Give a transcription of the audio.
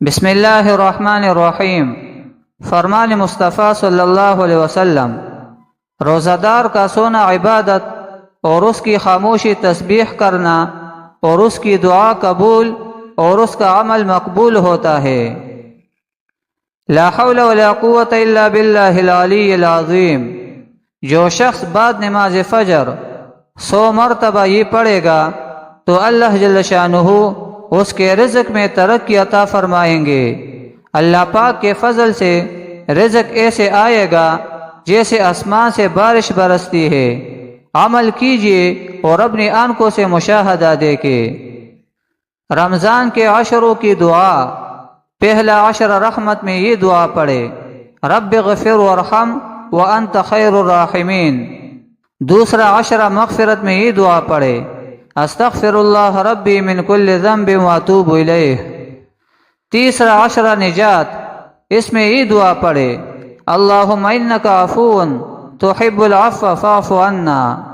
بسم اللہ الرحمن الرحیم۔ فرمان مصطفیٰ صلی اللہ علیہ وسلم، روزہ دار کا سونا عبادت اور اس کی خاموشی تسبیح کرنا اور اس کی دعا قبول اور اس کا عمل مقبول ہوتا ہے۔ لا حول ولا قوة الا باللہ العلی العظیم۔ جو شخص بعد نماز فجر 100 مرتبہ یہ پڑھے گا تو اللہ جل شانہ اس کے رزق میں ترقی عطا فرمائیں گے۔ اللہ پاک کے فضل سے رزق ایسے آئے گا جیسے آسمان سے بارش برستی ہے۔ عمل کیجئے اور اپنی آنکھوں سے مشاہدہ دیکھیں۔ رمضان کے عشروں کی دعا۔ پہلا عشر رحمت میں یہ دعا پڑھے، رب اغفر وارحم وانت خیر الراحمین۔ دوسرا عشرہ مغفرت میں یہ دعا پڑھے، استغفر اللہ ربی من کل ذنب واتوب الیہ۔ تیسرا عشرہ نجات، اس میں یہ دعا پڑھے، اللہم انک عفو تحب العفو فاعف عنا۔